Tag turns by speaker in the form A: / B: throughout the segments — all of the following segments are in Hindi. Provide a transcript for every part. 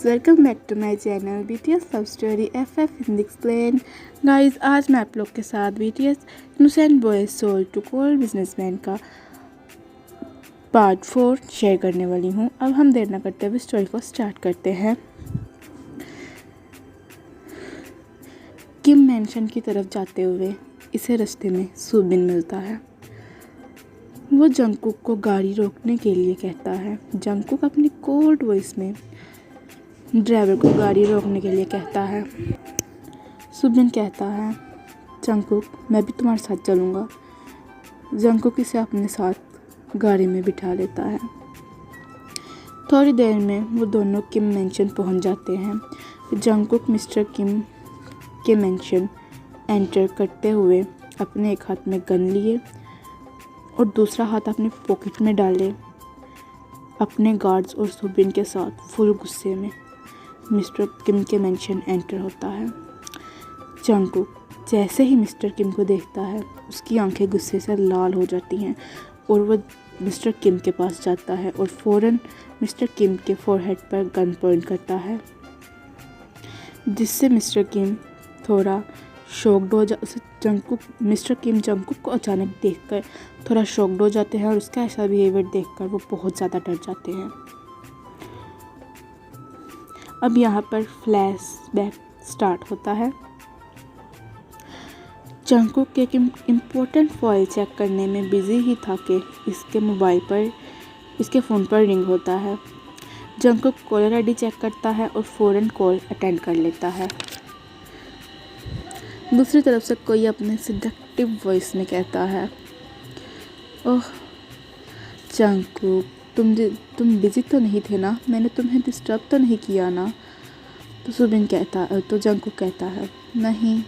A: Guys, welcome back to my channel BTS love story FF Hindi explain. Guys, आज मैं आप लोग के साथ BTS innocent boy sold to cold businessman का पार्ट 4 शेयर करने वाली हूँ। अब हम देर न करते हुए स्टोरी को स्टार्ट करते हैं। किम मैंशन की तरफ जाते हुए इसे रास्ते में सुबिन मिलता है। वो जंगकुक को गाड़ी रोकने के लिए कहता है। जंगकुक अपनी कोल्ड वॉइस में ड्राइवर को गाड़ी रोकने के लिए कहता है। सुबिन कहता है, जंगकुक मैं भी तुम्हारे साथ चलूँगा। जंगकुक इसे अपने साथ गाड़ी में बिठा लेता है। थोड़ी देर में वो दोनों किम मैंशन पहुंच जाते हैं। जंगकुक मिस्टर किम के मैंशन एंटर करते हुए अपने एक हाथ में गन लिए और दूसरा हाथ अपने पॉकेट में डाले अपने गार्ड्स और सुबिन के साथ फुल गुस्से में मिस्टर किम के मैंशन एंटर होता है। जंगकुक जैसे ही मिस्टर किम को देखता है उसकी आंखें गुस्से से लाल हो जाती हैं और वह मिस्टर किम के पास जाता है और फ़ौरन मिस्टर किम के फोरहेड पर गन पॉइंट करता है, जिससे मिस्टर किम थोड़ा शॉक्ड हो जंगकुक मिस्टर किम जंगकुक को अचानक देखकर थोड़ा शॉक्ड हो जाते हैं और उसका ऐसा बिहेवियर देखकर वो बहुत ज़्यादा डर जाते हैं। अब यहाँ पर फ्लैशबैक स्टार्ट होता है। जंगकुक एक इम्पोर्टेंट फाइल चेक करने में बिजी ही था कि इसके फ़ोन पर रिंग होता है। जंगकुक कॉलर आईडी चेक करता है और फ़ौरन कॉल अटेंड कर लेता है। दूसरी तरफ से कोई अपने सिडक्टिव वॉइस में कहता है, ओह जंगकुक तुम बिजी तो नहीं थे ना, मैंने तुम्हें डिस्टर्ब तो नहीं किया ना। तो जंगकुक कहता है, नहीं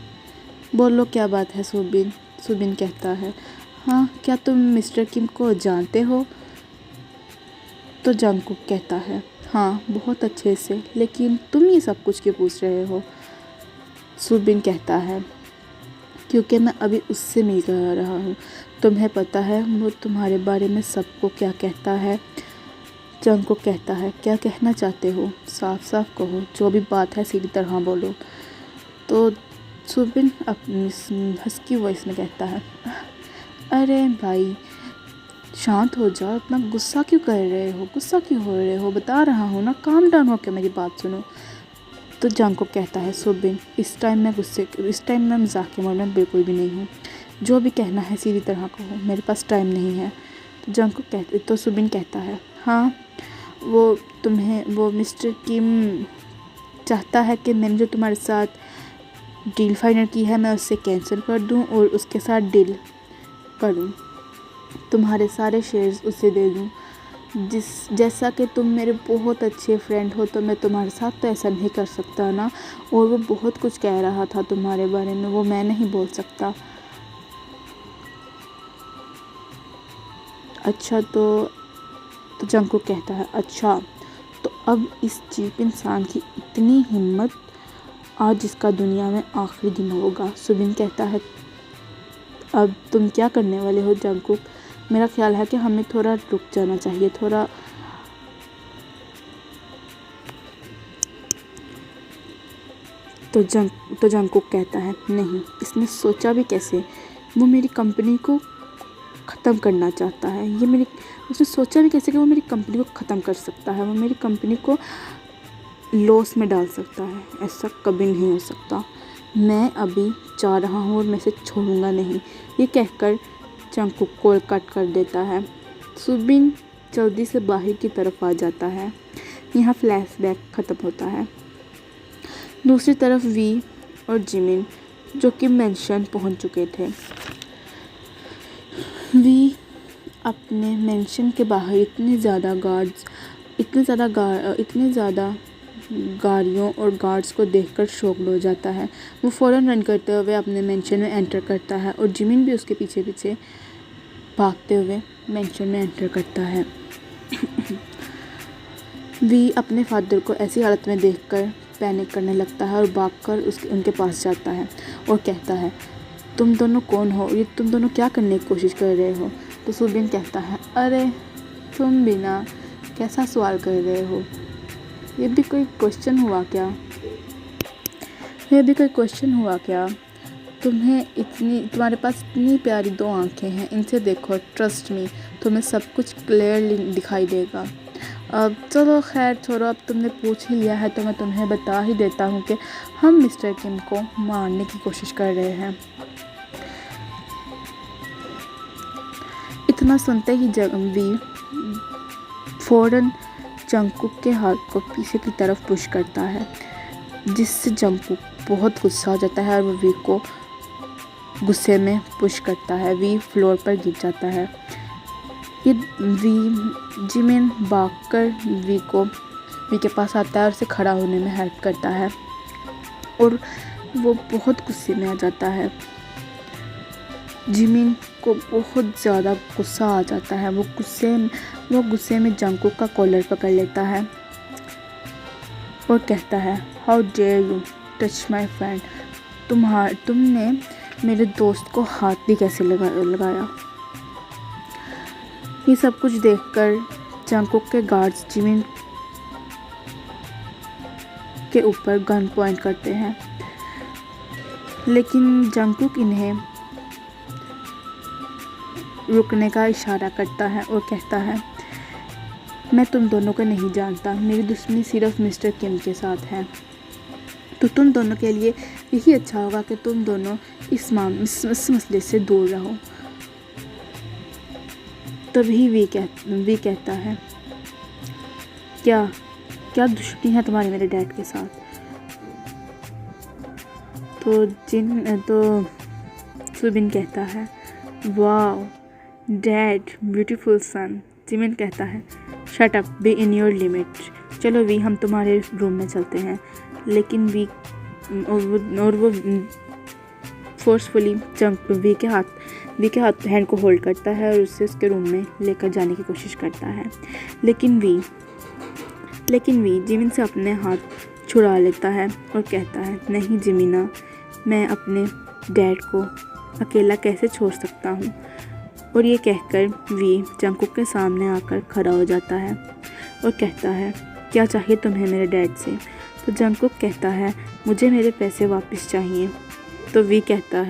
A: बोलो क्या बात है सुबिन। सुबिन कहता है, हाँ क्या तुम मिस्टर किम को जानते हो। तो जंगकुक कहता है, हाँ बहुत अच्छे से, लेकिन तुम ये सब कुछ क्यों पूछ रहे हो। सुबिन कहता है, क्योंकि मैं अभी उससे मिल रहा हूँ, तुम्हें पता है वो तुम्हारे बारे में सबको क्या कहता है। जंगकुक कहता है, क्या कहना चाहते हो, साफ साफ कहो, जो भी बात है सीधी तरह बोलो। तो सुबिन अपनी हस्की वॉइस में कहता है, अरे भाई शांत हो जाओ, इतना गुस्सा क्यों कर रहे हो, गुस्सा क्यों हो रहे हो, बता रहा हूँ ना, काम डाउन होकर मेरी बात सुनो। तो जंगकुक कहता है, सुबिन इस टाइम मैं मजाक के मूड में बिल्कुल भी नहीं हूँ, जो भी कहना है सीधी तरह कहो, मेरे पास टाइम नहीं है। तो सुबिन कहता है, हाँ वो मिस्टर किम चाहता है कि मैंने जो तुम्हारे साथ डील फाइनल की है मैं उससे कैंसिल कर दूं और उसके साथ डील करूं, तुम्हारे सारे शेयर्स उसे दे दूं। जैसा कि तुम मेरे बहुत अच्छे फ्रेंड हो तो मैं तुम्हारे साथ तो ऐसा नहीं कर सकता ना, और वो बहुत कुछ कह रहा था तुम्हारे बारे में, वो मैं नहीं बोल सकता। अच्छा तो जंगकुक कहता है, अच्छा तो अब इस चीप इंसान की इतनी हिम्मत, आज इसका दुनिया में आखिरी दिन होगा। सुबिन कहता है, अब तुम क्या करने वाले हो जंगकुक, मेरा ख्याल है कि हमें थोड़ा रुक जाना चाहिए, थोड़ा। तो जंगकुक कहता है, नहीं इसने सोचा भी कैसे, वो मेरी कंपनी को ख़त्म करना चाहता है, उसने सोचा भी कैसे कि वो मेरी कंपनी को ख़त्म कर सकता है, वो मेरी कंपनी को लॉस में डाल सकता है, ऐसा कभी नहीं हो सकता, मैं अभी जा रहा हूँ और मैं इसे छोड़ूंगा नहीं। ये कहकर जंगकुक कॉल कट कर देता है। सुबिन जल्दी से बाहर की तरफ आ जाता है। यहाँ फ्लैशबैक ख़त्म होता है। दूसरी तरफ वी और जिमिन जो कि मैंशन पहुँच चुके थे। वी अपने मैंशन के बाहर इतने ज़्यादा गाड़ियों और गार्ड्स को देखकर शॉक्ड हो जाता है। वो फ़ौरन रन करते हुए अपने मैंशन में एंटर करता है और जिमिन भी उसके पीछे पीछे भागते हुए मैंशन में एंटर करता है। वी अपने फादर को ऐसी हालत में देखकर पैनिक करने लगता है और भागकर उनके पास जाता है और कहता है, तुम दोनों कौन हो, ये तुम दोनों क्या करने की कोशिश कर रहे हो। तो सुबिन कहता है, अरे तुम भी ना, कैसा सवाल कर रहे हो, ये भी कोई क्वेश्चन हुआ क्या? ये भी कोई क्वेश्चन हुआ क्या? तुम्हारे पास इतनी प्यारी 2 आँखें हैं, इनसे देखो, ट्रस्ट मी, तुम्हें सब कुछ क्लियरली दिखाई देगा। अब चलो खैर छोड़ो, अब तुमने पूछ ही लिया है तो मैं तुम्हें बता ही देता हूँ कि हम मिस्टर किम को मारने की कोशिश कर रहे हैं। इतना सुनते ही वी फ़ौरन जंगकुक के हाथ को पीछे की तरफ पुश करता है, जिससे जंगकुक बहुत गुस्सा हो जाता है और वो वी को गुस्से में पुश करता है। वी फ्लोर पर गिर जाता है। ये जिमिन भागकर वी के पास आता है और उसे खड़ा होने में हेल्प करता है और वो बहुत गुस्से में आ जाता है। जिमिन को बहुत ज़्यादा गुस्सा आ जाता है। वो गुस्से में जंगकुक का कॉलर पकड़ लेता है और कहता है, how dare you touch my friend, तुमने मेरे दोस्त को हाथ भी कैसे लगाया। ये सब कुछ देखकर जंगकुक के गार्ड्स जिमिन के ऊपर गन पॉइंट करते हैं, लेकिन जंगकुक इन्हें रुकने का इशारा करता है और कहता है, मैं तुम दोनों को नहीं जानता, मेरी दुश्मनी सिर्फ मिस्टर किम के साथ है, तो तुम दोनों के लिए यही अच्छा होगा कि तुम दोनों इस मसले से दूर रहो। तभी वी कहता है, क्या दुश्मनी है तुम्हारी मेरे डैड के साथ? तो सुबिन कहता है, वाओ डैड, ब्यूटीफुल सन। जिमिन कहता है, shut up, be in your limit. चलो वी, हम तुम्हारे रूम में चलते हैं। लेकिन वी फोर्सफुली वी के हाथ हैंड को होल्ड करता है और उसे उसके रूम में लेकर जाने की कोशिश करता है। लेकिन वी जिमिन से अपने हाथ छुड़ा लेता है और कहता है, नहीं जिमिना, मैं अपने डैड को अकेला कैसे छोड़ सकता हूँ। और ये कहकर वी जंगकुक के सामने आकर खड़ा हो जाता है और कहता है, क्या चाहिए तुम्हें मेरे डैड से? तो जंगकुक कहता है, मुझे मेरे पैसे वापस चाहिए। तो वी कहता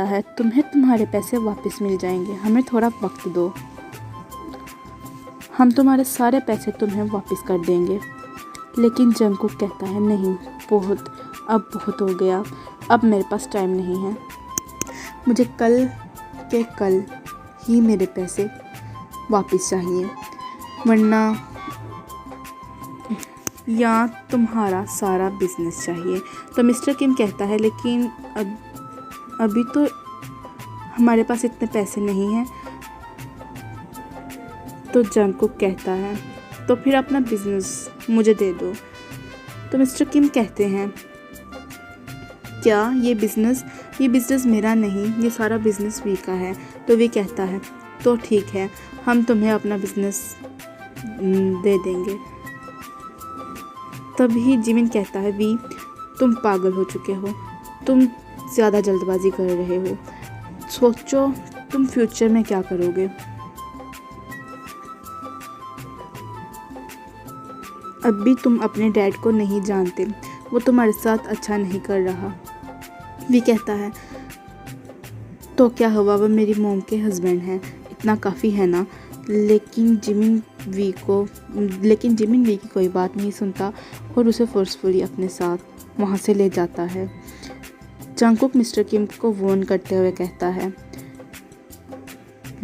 A: है, तुम्हें तुम्हारे पैसे वापस मिल जाएंगे, हमें थोड़ा वक्त दो, हम तुम्हारे सारे पैसे तुम्हें वापस कर देंगे। लेकिन जंगकुक कहता है, नहीं, बहुत हो गया, अब मेरे पास टाइम नहीं है, मुझे कल ही मेरे पैसे वापस चाहिए, वरना या तुम्हारा सारा बिजनेस चाहिए। तो मिस्टर किम कहता है, लेकिन अभी तो हमारे पास इतने पैसे नहीं हैं। तो जंगकुक कहता है, तो फिर अपना बिजनेस मुझे दे दो। तो मिस्टर किम कहते हैं, क्या ये बिज़नेस मेरा नहीं, ये सारा बिज़नेस वी का है। तो वी कहता है, तो ठीक है, हम तुम्हें अपना बिज़नेस दे देंगे। तभी जिमिन कहता है, वी, तुम पागल हो चुके हो, तुम ज़्यादा जल्दबाजी कर रहे हो, सोचो तुम फ्यूचर में क्या करोगे। अब भी तुम अपने डैड को नहीं जानते, वो तुम्हारे साथ अच्छा नहीं कर रहा। वी कहता है, तो क्या हुआ, वो मेरी मॉम के हस्बैंड हैं, इतना काफ़ी है ना। लेकिन जिमिन वी की कोई बात नहीं सुनता और उसे फोर्सफुली अपने साथ वहाँ से ले जाता है। जंगकुक मिस्टर किम को वार्न करते हुए कहता है,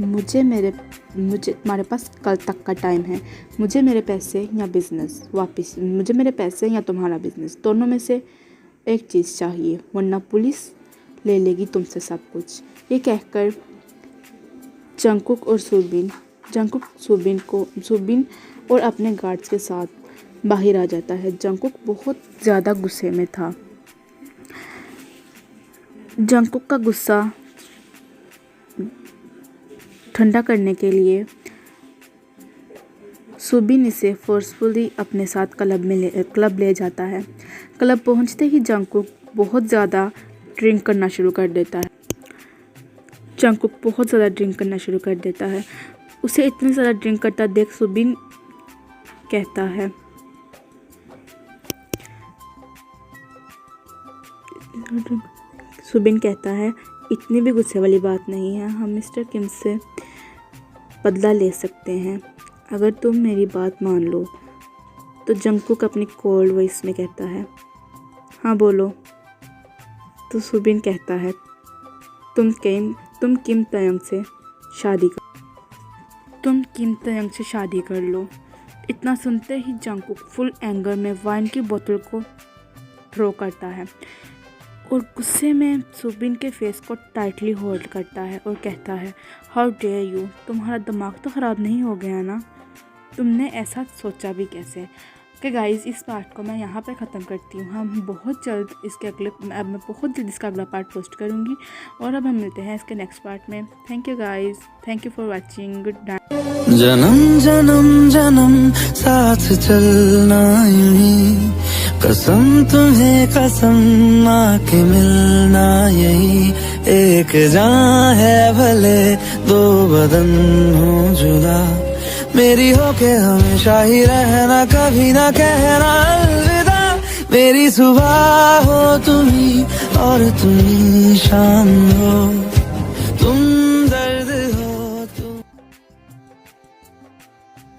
A: मुझे तुम्हारे पास कल तक का टाइम है, मुझे मेरे पैसे या बिज़नेस वापस, मुझे मेरे पैसे या तुम्हारा बिज़नेस, दोनों में से एक चीज़ चाहिए, वरना पुलिस ले लेगी तुमसे सब कुछ। ये कहकर जंगकुक सुबिन और अपने गार्ड्स के साथ बाहर आ जाता है। जंगकुक बहुत ज़्यादा गुस्से में था। जंगकुक का गुस्सा ठंडा करने के लिए सुबिन इसे फोर्सफुली अपने साथ क्लब ले जाता है। क्लब पहुंचते ही जंगकुक बहुत ज़्यादा ड्रिंक करना शुरू कर देता है। उसे इतनी ज़्यादा ड्रिंक करता देख सुबिन कहता है, सुबिन कहता है, इतनी भी गुस्से वाली बात नहीं है, हम मिस्टर किम से बदला ले सकते हैं अगर तुम मेरी बात मान लो। तो जंगकुक अपनी कोल्ड वॉइस में कहता है, हाँ बोलो। तो सुबिन कहता है, तुम किम तयंग से शादी कर लो। इतना सुनते ही जंगकुक फुल एंगर में वाइन की बोतल को थ्रो करता है और गुस्से में सुबिन के फेस को टाइटली होल्ड करता है और कहता है, हाउ डेयर यू, तुम्हारा दिमाग तो ख़राब नहीं हो गया ना, तुमने ऐसा सोचा भी कैसे। कि गाइस, इस पार्ट को मैं यहाँ पर ख़त्म करती हूँ। हम बहुत जल्द मैं बहुत जल्द इसका अगला पार्ट पोस्ट करूँगी और अब हम मिलते हैं इसके नेक्स्ट पार्ट में। Thank you guys, thank you for watching, good night.
B: जन्म जन्म जन्म साथ चलना यूं ही, कसम तुम्हें कसम आके मिलना यही, एक जान है भले दो बदन हो जुदा, मेरी होके हमेशा ही रहना, कभी ना कहना अलविदा, मेरी सुबह हो तुम ही और तुम ही शाम हो।